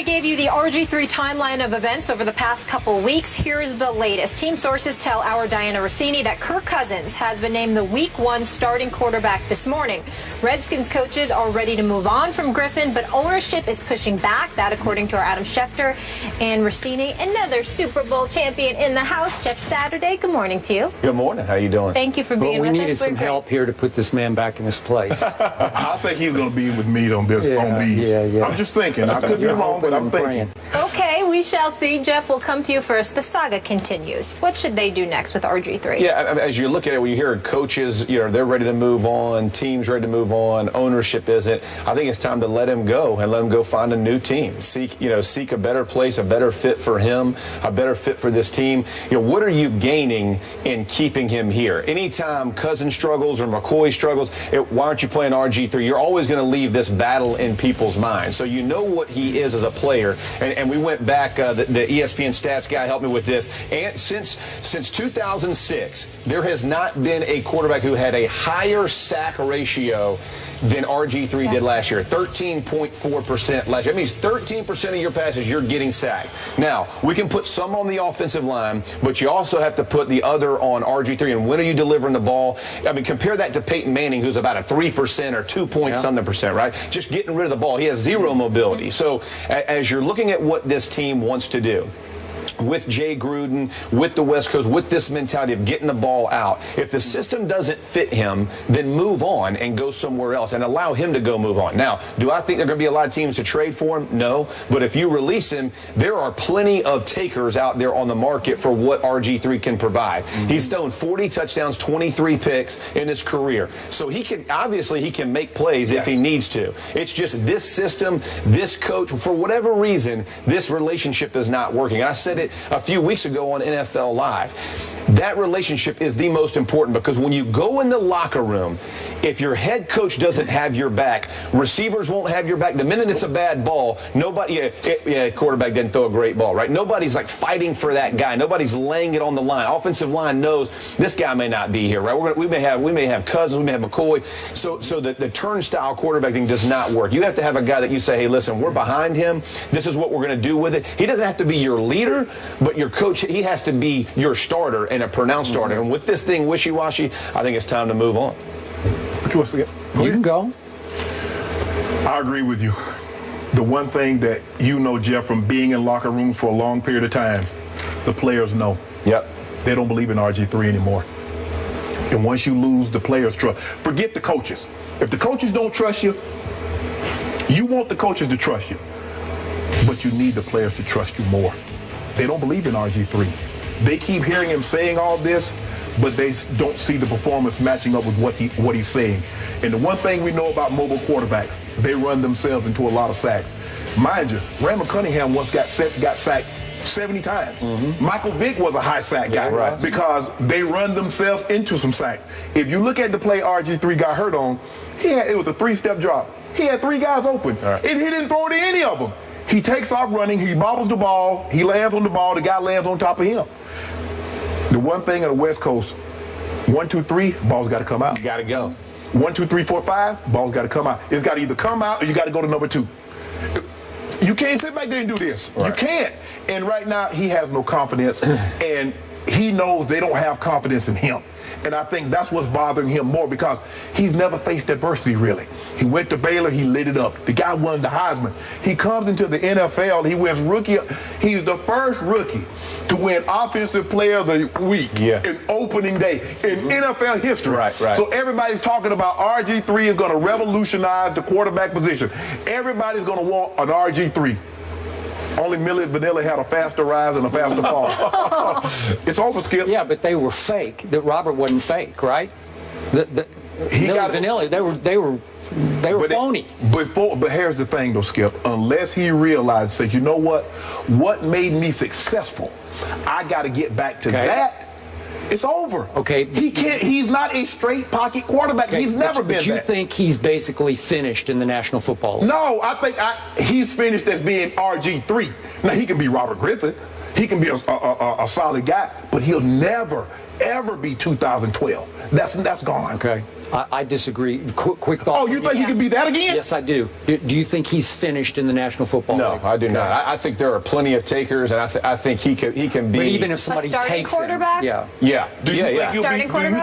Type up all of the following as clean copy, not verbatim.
we gave you the RG3 timeline of events over the past couple weeks. Here's the latest. Team sources tell our Diana Rossini that Kirk Cousins has been named the Week 1 starting quarterback this morning. Redskins coaches are ready to move on from Griffin, but ownership is pushing back. That, according to our Adam Schefter. And Rossini, another Super Bowl champion in the house. Jeff Saturday, good morning to you. Good morning. How you doing? Thank you for being with us. We needed some help here to put this man back in his place. I think he's going to be with me on this. On these. Yeah. I'm just thinking. I could be wrong, but I'm thinking. Okay, we shall see. Jeff, we'll come to you first. The saga continues. What should they do next with RG3? Yeah, as you look at it, when you hear coaches, they're ready to move on, teams ready to move on, ownership isn't. I think it's time to let him go and let him go find a new team. Seek a better place, a better fit for him, a better fit for this team. What are you gaining in keeping him here? Anytime Cousins struggles or McCoy struggles, why aren't you playing RG3? You're always going to leave this battle in people's minds. So you know what he is as a player. And we went back, the ESPN stats guy helped me with this. And since 2006, there has not been a quarterback who had a higher sack ratio than RG3 did last year. 13.4% last year. That means 13% of your passes you're getting sacked. Now, we can put some on the offensive line, but you also have to put the other on RG3. And when are you delivering the ball? I mean, compare that to Peyton Manning, who's about a 3% or 2 point something percent, right? Just getting rid of the ball. He has zero mobility. So as you're looking at what this team wants to do, with Jay Gruden, with the West Coast, with this mentality of getting the ball out. If the system doesn't fit him, then move on and go somewhere else and allow him to go move on. Now, do I think there are going to be a lot of teams to trade for him? No. But if you release him, there are plenty of takers out there on the market for what RG3 can provide. He's thrown 40 touchdowns, 23 picks in his career. So he can make plays if he needs to. It's just this system, this coach, for whatever reason, this relationship is not working. And I said it a few weeks ago on NFL Live. That relationship is the most important, because when you go in the locker room, if your head coach doesn't have your back, receivers won't have your back. The minute it's a bad ball, quarterback didn't throw a great ball, right? Nobody's like fighting for that guy. Nobody's laying it on the line. Offensive line knows this guy may not be here, right? We may have Cousins, we may have McCoy. So the turnstile quarterback thing does not work. You have to have a guy that you say, hey, listen, we're behind him. This is what we're going to do with it. He doesn't have to be your leader, but your coach, he has to be your starter and a pronounced starter. And with this thing wishy-washy, I think it's time to move on. You can go. I agree with you. The one thing that Jeff, from being in locker rooms for a long period of time, the players know. Yep. They don't believe in RG3 anymore. And once you lose the players' trust, forget the coaches. If the coaches don't trust you, you want the coaches to trust you. But you need the players to trust you more. They don't believe in RG3. They keep hearing him saying all this, but they don't see the performance matching up with what he's saying. And the one thing we know about mobile quarterbacks, they run themselves into a lot of sacks. Mind you, Randall Cunningham once got sacked 70 times. Michael Vick was a high sack guy because they run themselves into some sacks. If you look at the play RG3 got hurt on, it was a 3-step drop. He had 3 guys open, and he didn't throw to any of them. He takes off running, he bobbles the ball, he lands on the ball, the guy lands on top of him. The one thing on the West Coast, 1, 2, 3, ball's got to come out. You got to go. 1, 2, 3, 4, 5, ball's got to come out. It's got to either come out or you got to go to number 2. You can't sit back there and do this. Right. You can't. And right now, he has no confidence, and he knows they don't have confidence in him. And I think that's what's bothering him more, because he's never faced adversity, really. He went to Baylor, he lit it up. The guy won the Heisman. He comes into the NFL, he wins rookie. He's the first rookie to win Offensive Player of the Week in opening day in NFL history. Right. So everybody's talking about RG3 is going to revolutionize the quarterback position. Everybody's going to want an RG3. Only Millie Vanilli had a faster rise and a faster fall. It's over, Skip. Yeah, but they were fake. That Robert wasn't fake, right? Millie Vanilli, they were phony. But here's the thing, though, Skip. Unless he realized, says, you know what made me successful? I got to get back to that. It's over. Okay. He can't. He's not a straight pocket quarterback. He's never been that. But you think he's basically finished in the National Football League? No, I think he's finished as being RG3. Now, he can be Robert Griffin. He can be a solid guy, but he'll never ever be 2012. That's gone. Okay. I disagree. Quick thought. Oh, you think he can be that again? Yes, I do. Do you think he's finished in the National Football League? No, I do not. I think there are plenty of takers, and I think he can be. But even if somebody takes quarterback? him, Do you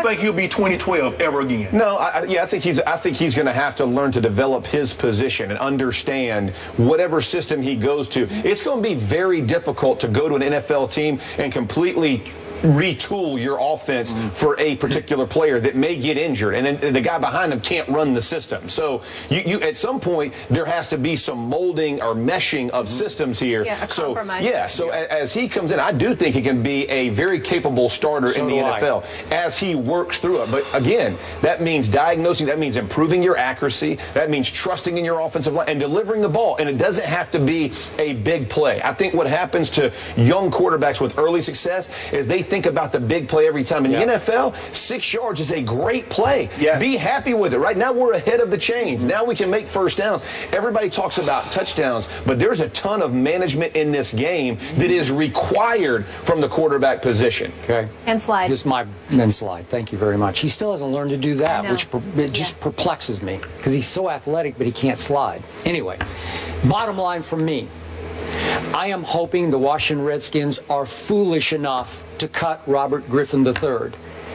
think he'll be 2012 ever again? No, I think he's going to have to learn to develop his position and understand whatever system he goes to. It's going to be very difficult to go to an NFL team and completely retool your offense for a particular player that may get injured, and then the guy behind him can't run the system. So you at some point there has to be some molding or meshing of systems here. Yeah, a compromise. As he comes in, I do think he can be a very capable starter in the NFL as he works through it. But again, that means diagnosing, that means improving your accuracy, that means trusting in your offensive line and delivering the ball. And it doesn't have to be a big play. I think what happens to young quarterbacks with early success is they think about the big play every time. In the NFL, 6 yards is a great play. Be happy with it. Right now, we're ahead of the chains. Now we can make first downs. Everybody talks about touchdowns, but there's a ton of management in this game that is required from the quarterback position. Okay. And slide. This is my and slide. Thank you very much. He still hasn't learned to do that, which just perplexes me because he's so athletic, but he can't slide. Anyway, bottom line from me, I am hoping the Washington Redskins are foolish enough to cut Robert Griffin III.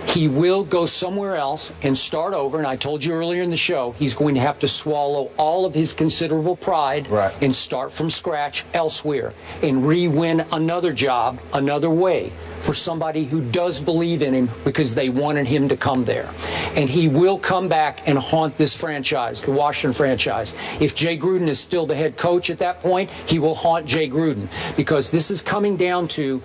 He will go somewhere else and start over, and I told you earlier in the show, he's going to have to swallow all of his considerable pride and start from scratch elsewhere and re-win another job, another way, for somebody who does believe in him because they wanted him to come there. And he will come back and haunt this franchise, the Washington franchise. If Jay Gruden is still the head coach at that point, he will haunt Jay Gruden, because this is coming down to,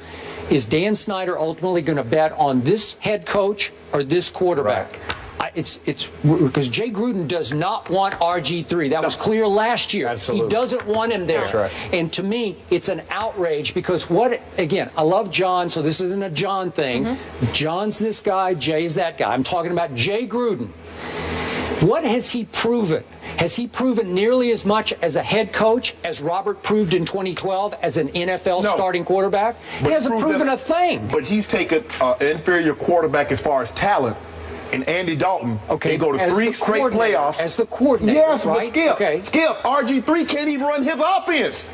is Dan Snyder ultimately going to bet on this head coach or this quarterback? It's because Jay Gruden does not want RG3. That was clear last year. Absolutely. He doesn't want him there. That's right. And to me, it's an outrage because again, I love John, so this isn't a John thing. John's this guy, Jay's that guy. I'm talking about Jay Gruden. What has he proven? Has he proven nearly as much as a head coach as Robert proved in 2012 as an NFL starting quarterback? He hasn't proven a thing. But he's taken an inferior quarterback as far as talent, and Andy Dalton. They go to 3 straight playoffs. As the coordinator, yes, right? But Skip, RG3 can't even run his offense.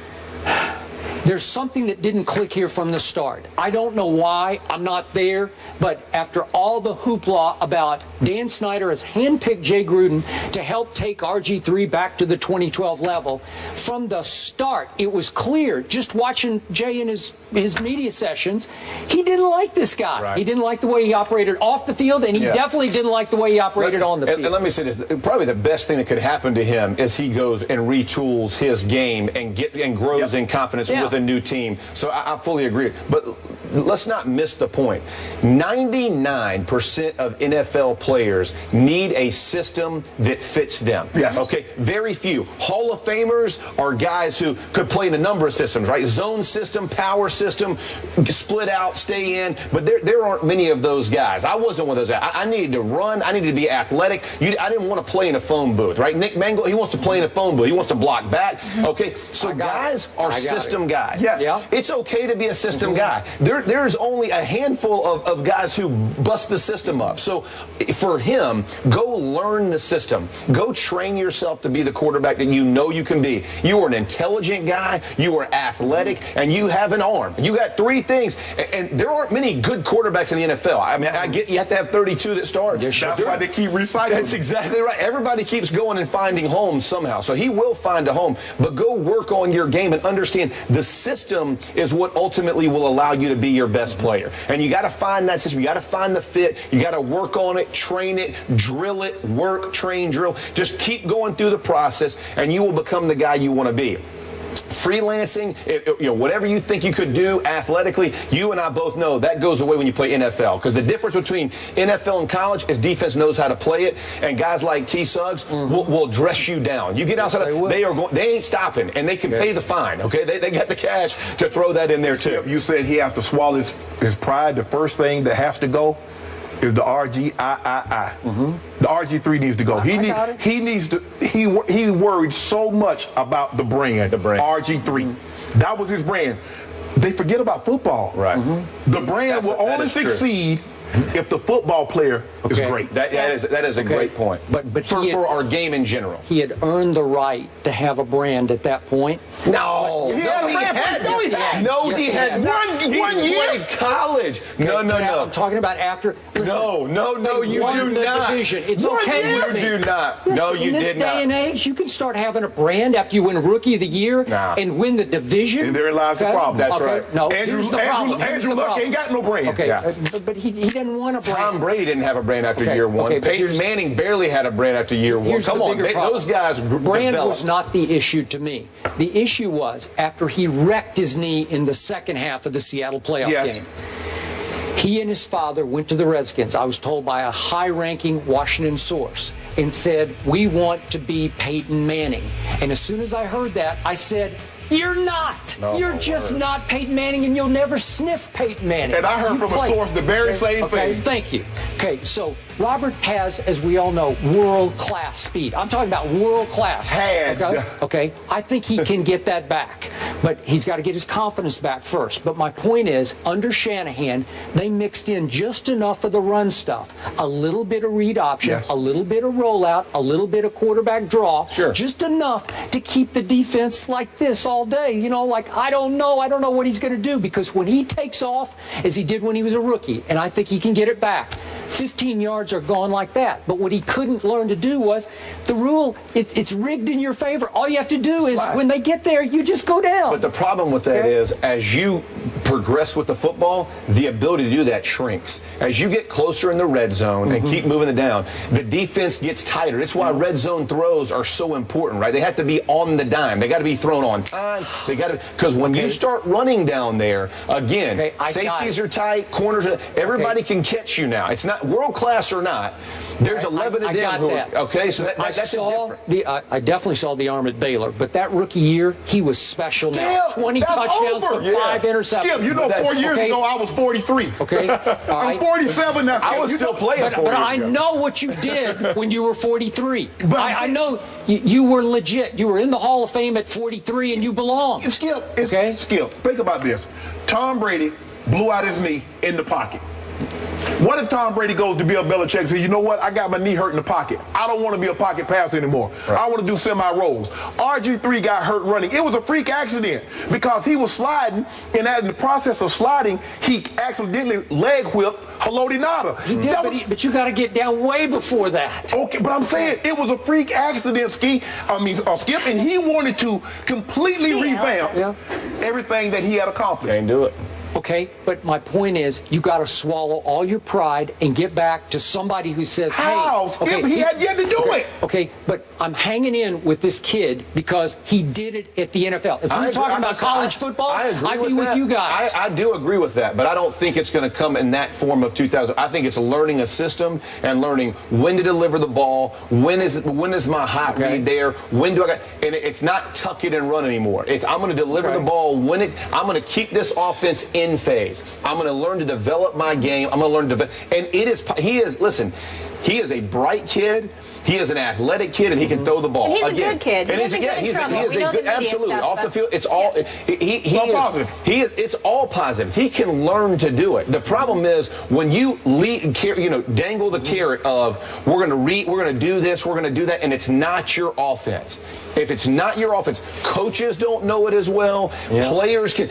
There's something that didn't click here from the start. I don't know why. I'm not there. But after all the hoopla about Dan Snyder has handpicked Jay Gruden to help take RG3 back to the 2012 level, from the start, it was clear, just watching Jay in his media sessions, he didn't like this guy. He didn't like the way he operated off the field, and he definitely didn't like the way he operated on the field. And let me say this. Probably the best thing that could happen to him is he goes and retools his game and grows in confidence with a new team. So I fully agree. But let's not miss the point. 99% of NFL players need a system that fits them. Okay? Very few. Hall of Famers are guys who could play in a number of systems, right? Zone system, power system, split out, stay in. But there aren't many of those guys. I wasn't one of those guys. I needed to run. I needed to be athletic. I didn't want to play in a phone booth, right? Nick Mangle, he wants to play in a phone booth. He wants to block back. Okay? So guys are system guys. It's okay to be a system guy. There's only a handful of guys who bust the system up. So for him, go learn the system. Go train yourself to be the quarterback that you know you can be. You are an intelligent guy. You are athletic, and you have an arm. You got 3 things, and there aren't many good quarterbacks in the NFL. I mean, I get you have to have 32 that start. That's why they keep recycling. That's exactly right. Everybody keeps going and finding homes somehow. So he will find a home, but go work on your game and understand the system is what ultimately will allow you to be your best player. And you got to find that system. You got to find the fit. You got to work on it, train it, drill it, work, train, drill. Just keep going through the process, and you will become the guy you want to be. Freelancing, whatever you think you could do athletically, you and I both know that goes away when you play NFL, because the difference between NFL and college is defense knows how to play it, and guys like T. Suggs will dress you down. You get outside, they ain't stopping, and they can pay the fine. Okay, they got the cash to throw that in there too. You said he has to swallow his pride. The first thing that has to go is the RGIII. The RG3 needs to go. He worried so much about the brand. RG3. That was his brand. They forget about football. The brand will only succeed if the football player is great. That is a great point. But for our game in general, he had earned the right to have a brand at that point. No, he had one year in college. No. I'm talking about after. Listen, No, you do not. Division. It's One okay. year. with me. You do not. Listen, No, you in this did day not. and age, you can start having a brand after you win Rookie of the Year and win the division. And therein lies the problem. That's right. No, Andrew Luck ain't got no brand. Okay, but he didn't want a brand. Tom Brady didn't have a brand after year one. Peyton Manning barely had a brand after year one. Come on, those guys brand developed. was not the issue to me. The issue was after he wrecked his knee in the second half of the Seattle playoff game. He and his father went to the Redskins, I was told by a high-ranking Washington source, and said, we want to be Peyton Manning. And as soon as I heard that, I said, you're not. You're just not Peyton Manning, and you'll never sniff Peyton Manning. And I heard from a source the very same thing. Thank you. Okay, so Robert has, as we all know, world-class speed. I'm talking about world-class. Okay, I think he can get that back. But he's got to get his confidence back first. But my point is, under Shanahan, they mixed in just enough of the run stuff. A little bit of read option, a little bit of rollout, a little bit of quarterback draw. Just enough to keep the defense like this all day. You know, like, I don't know what he's going to do. Because when he takes off, as he did when he was a rookie, and I think he can get it back, 15 yards are gone like that. But what he couldn't learn to do was the rule, it's rigged in your favor. All you have to do is when they get there, you just go down. But the problem with that is as you progress with the football, the ability to do that shrinks. As you get closer in the red zone and keep moving it down, the defense gets tighter. It's why red zone throws are so important, right? They have to be on the dime. They got to be thrown on time. They got to, because when you start running down there, again, safeties are tight, corners are, everybody can catch you now. It's not world class or not. There's 11 of them who are, okay, so that's different. I definitely saw the arm at Baylor, but that rookie year, he was special now. 20 touchdowns for 5 interceptions. Skip, you know, 4 years ago, I was 43. Okay. I'm 47 now. I was still playing But I know what you did when you were 43. I know you were legit. You were in the Hall of Fame at 43, and you belong. Skip, Skip, think about this. Tom Brady blew out his knee in the pocket. What if Tom Brady goes to Bill Belichick and says, you know what, I got my knee hurt in the pocket. I don't want to be a pocket passer anymore. I want to do semi-rolls. Rg3 got hurt running. It was a freak accident because he was sliding, and in the process of sliding, he accidentally leg whipped Haloti Ngata. He did, but you got to get down way before that. Okay, but I'm saying it was a freak accident, Skip, and he wanted to completely revamp everything that he had accomplished. Can't do it. Okay, but my point is, you got to swallow all your pride and get back to somebody who says, "How, hey, Skip, he had yet to do it." Okay, but I'm hanging in with this kid because he did it at the NFL. If we're talking about college football, I'd be with you guys. I do agree with that, but I don't think it's going to come in that form of 2000. I think it's learning a system and learning when to deliver the ball, when is my hot read there, when do I got, and it's not tuck it and run anymore. It's I'm going to deliver the ball when I'm going to keep this offense in phase. I'm going to learn to develop my game. I'm going to learn to develop. And he is a bright kid. He is an athletic kid, and he can throw the ball. And he's a good kid. And he's a good, absolutely. Off the field, it's all. It's all positive. He can learn to do it. The problem is when you dangle the carrot of we're going to do this, we're going to do that, and it's not your offense. If it's not your offense, coaches don't know it as well. Players can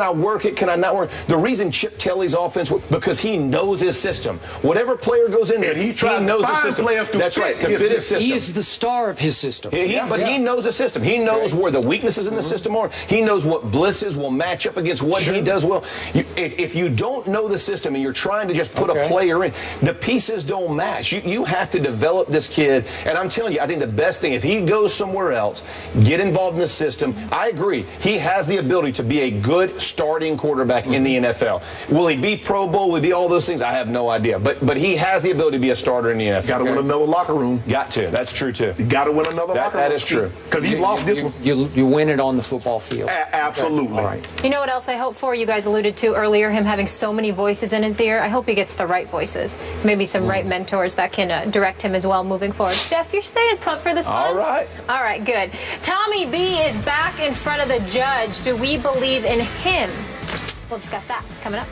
I work it? Can I not work? The reason Chip Kelly's offense because he knows his system. Whatever player goes in there, and he knows the system. That's right, to fit his system. He is the star of his system. But he knows the system. He knows where the weaknesses in the system are. He knows what blitzes will match up against what he does well. If you don't know the system and you're trying to just put a player in, the pieces don't match. You have to develop this kid. And I'm telling you, I think the best thing, if he goes somewhere else, get involved in the system, I agree. He has the ability to be a good starting quarterback in the NFL. Will he be Pro Bowl? Will he be all those things? I have no idea. But he has the ability to be a starter in the NFL. Got to win another locker room. Got to. That's true, too. You got to win another locker room. That is true. Because he lost this one. You win it on the football field. Absolutely. All right. You know what else I hope for? You guys alluded to earlier him having so many voices in his ear. I hope he gets the right voices. Maybe some right mentors that can direct him as well moving forward. Jeff, you're staying pumped for this one? All right. All right, good. Tommy B is back in front of the judge. Do we believe in him? We'll discuss that coming up.